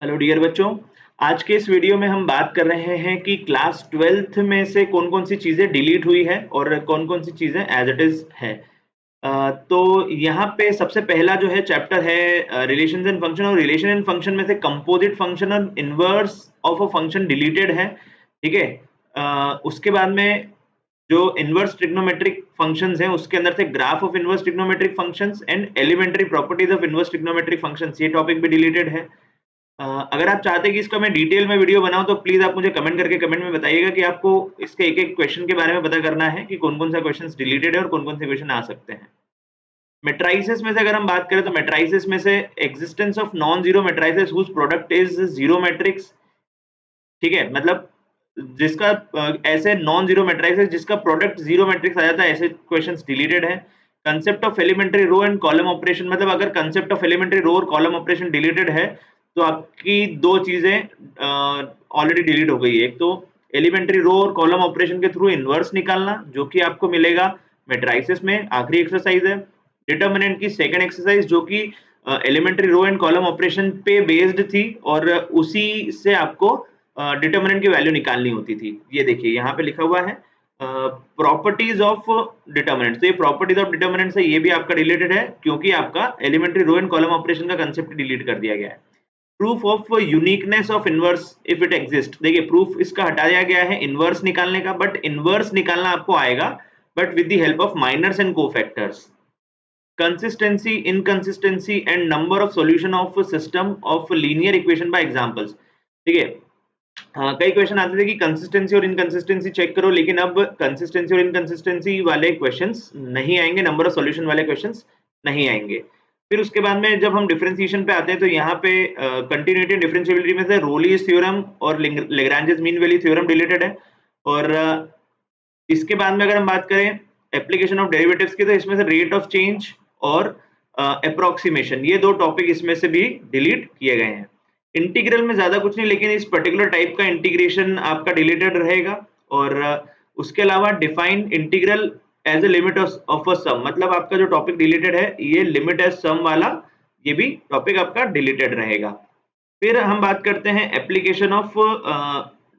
Hello dear बच्चों। आज के इस वीडियो में हम बात कर रहे हैं कि क्लास 12th में से कौन कौन सी चीज़ें डिलीट हुई है और कौन कौन सी चीज़ें एज इट इज है। तो यहाँ पे सबसे पहला जो है चैप्टर है रिलेशंस एंड फंक्शन, और रिलेशन एंड फंक्शन में से कंपोजिट फंक्शन और inverse of a function deleted है। ठीक है। उसके बाद में जो इनवर्स ट्रिग्नोमेट्रिक फंक्शंस हैं उसके अंदर से graph of inverse trigonometric functions and elementary properties of inverse trigonometric functions, ये टॉपिक भी डिलीटेड है। अगर आप चाहते हैं कि इसका मैं डिटेल में वीडियो बनाऊं तो प्लीज आप मुझे कमेंट करके कमेंट में बताइएगा कि आपको इसके एक एक क्वेश्चन के बारे में पता करना है कि कौन कौन सा क्वेश्चन डिलीटेड है और कौन कौन से क्वेश्चन आ सकते हैं। मेट्राइसिस में से अगर हम बात करें तो मेट्राइसिस में से existence of non zero matrices whose product is zero matrix. ठीक है, मतलब जिसका ऐसे नॉन जीरो मैट्रिक्स जिसका प्रोडक्ट जीरो मैट्रिक्स आ जाता है, ऐसे क्वेश्चंस डिलीटेड है। Concept of elementary row and column operation, मतलब अगर कंसेप्ट ऑफ एलिमेंट्री रो और कॉलम ऑपरेशन डिलीटेड है तो आपकी दो चीजें ऑलरेडी डिलीट हो गई है। एक तो एलिमेंट्री रो और कॉलम ऑपरेशन के थ्रू इनवर्स निकालना, जो कि आपको मिलेगा मैट्रिसेस में, आखिरी एक्सरसाइज है। डिटर्मिनेंट की सेकंड एक्सरसाइज जो कि elementary row and column operation पे बेस्ड थी और उसी से आपको डिटर्मिनेंट की वैल्यू निकालनी होती थी। ये देखिए यहाँ पे लिखा हुआ है प्रॉपर्टीज ऑफ डिटर्मिनेंट। तो ये प्रॉपर्टीज ऑफ डिटर्मिनेंट से ये भी आपका रिलेटेड है क्योंकि आपका elementary row and column operation का कंसेप्ट डिलीट कर दिया गया है। Proof of uniqueness of inverse if it exist, देखिए प्रूफ इसका हटाया गया है इनवर्स निकालने का, बट इनवर्स निकालना आपको आएगा but with the help of minors and cofactors. Consistency, inconsistency and number of solution of system of linear equation by examples. ठीक है। कई क्वेश्चन आते थे कि कंसिस्टेंसी और इनकंसिस्टेंसी चेक करो, लेकिन अब कंसिस्टेंसी और इनकंसिस्टेंसी वाले क्वेश्चंस नहीं आएंगे, नंबर ऑफ सॉल्यूशन वाले क्वेश्चंस नहीं आएंगे। फिर उसके बाद में जब हम डिफरेंशिएशन पे आते हैं तो यहाँ पे कंटिन्यूटी एंड डिफरेंशिएबिलिटी में से रोलीज थ्योरम और Lagrange mean value theorem related है। और इसके बाद में अगर हम बात करें एप्लीकेशन ऑफ डेरिवेटिव्स की, तो इसमें से रेट ऑफ चेंज और अप्रोक्सीमेशन, ये दो टॉपिक इसमें से भी डिलीट किए गए हैं। इंटीग्रल में ज्यादा कुछ नहीं, लेकिन इस पर्टिकुलर टाइप का इंटीग्रेशन आपका डिलीटेड रहेगा। और उसके अलावा define integral as a limit of a sum, मतलब आपका जो टॉपिक डिलीटेड है ये लिमिट एज सम वाला, ये भी टॉपिक आपका डिलीटेड रहेगा। फिर हम बात करते हैं एप्लीकेशन ऑफ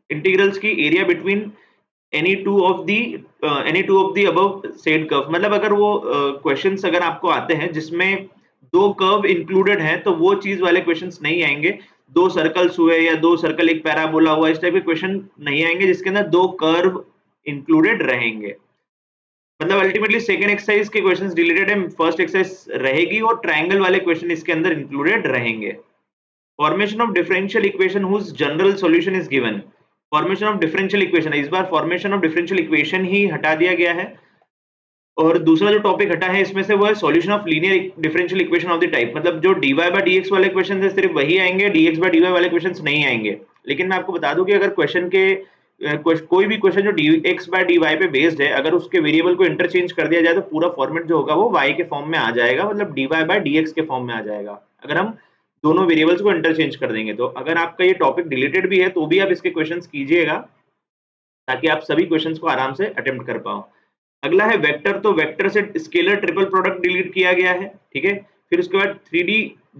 इंटीग्रल्स की, area between any two of the above said curve, मतलब अगर वो क्वेश्चंस अगर आपको आते हैं जिसमें दो कर्व इंक्लूडेड हैं तो वो चीज वाले क्वेश्चंस नहीं आएंगे। दो सर्कल्स हुए या दो सर्कल एक पैराबोला हुआ, इस टाइप के क्वेश्चन नहीं आएंगे जिसके अंदर दो कर्व इंक्लूडेड रहेंगे। मतलब अल्टीमेटली सेकंड एक्सरसाइज के क्वेश्चंस डिलीटेड है, फर्स्ट एक्सरसाइज रहेगी और ट्रायंगल वाले क्वेश्चन इसके अंदर इंक्लूडेड रहेंगे। Formation of differential equation whose general solution is given. Formation of differential equation, इस बार फॉर्मेशन ऑफ डिफरेंशियल इक्वेशन ही हटा दिया गया है। और दूसरा जो टॉपिक हटा है इसमें से वो है solution of linear differential equation of the type, मतलब जो dy बाय dx वाले क्वेश्चन है सिर्फ वही आएंगे, dx बाय dy वाले क्वेश्चंस नहीं आएंगे। लेकिन मैं आपको बता दूं कि अगर क्वेश्चन के कोई भी क्वेश्चन जो dx बाय dy पे बेस्ड है, अगर उसके वेरिएबल को इंटरचेंज कर दिया जाए तो पूरा फॉर्मेट जो होगा वो y के फॉर्म में आ जाएगा, मतलब dy बाय dx के फॉर्म में आ जाएगा अगर हम दोनों वेरिएबल्स को इंटरचेंज कर देंगे। तो अगर आपका ये टॉपिक डिलीटेड भी है तो भी आप इसके क्वेश्चंस कीजिएगा ताकि आप सभी क्वेश्चंस को आराम से अटेम्प्ट कर पाओ। अगला है वेक्टर, तो वेक्टर से स्केलर ट्रिपल प्रोडक्ट डिलीट किया गया है। ठीक है। फिर उसके बाद 3D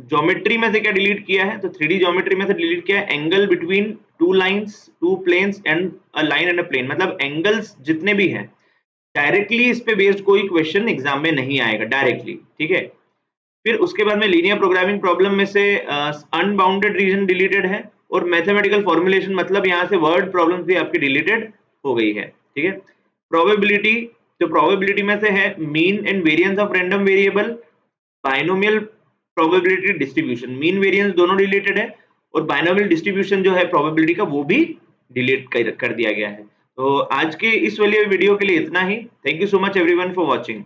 ज्योमेट्री में से क्या डिलीट किया है, तो 3D ज्योमेट्री में से डिलीट किया है angle between two lines, two planes and a line and a plane, मतलब एंगल्स जितने भी हैं डायरेक्टली इस पे बेस्ड कोई क्वेश्चन एग्जाम में नहीं आएगा डायरेक्टली। ठीक है। फिर उसके बाद में लीनियर प्रोग्रामिंग प्रॉब्लम में से अनबाउंडेड रीजन डिलीटेड है और मैथमेटिकल फॉर्मुलेशन, मतलब यहाँ से वर्ड प्रॉब्लम भी आपकी डिलीटेड हो गई है। ठीक है। प्रोबेबिलिटी, तो प्रोबेबिलिटी में से है mean and variance of random variable, binomial probability distribution, mean variance दोनों रिलेटेड है और बाइनोमियल डिस्ट्रीब्यूशन जो है प्रोबेबिलिटी का वो भी डिलीट कर दिया गया है। तो आज के इस वाले वीडियो के लिए इतना ही। Thank you so much everyone for watching.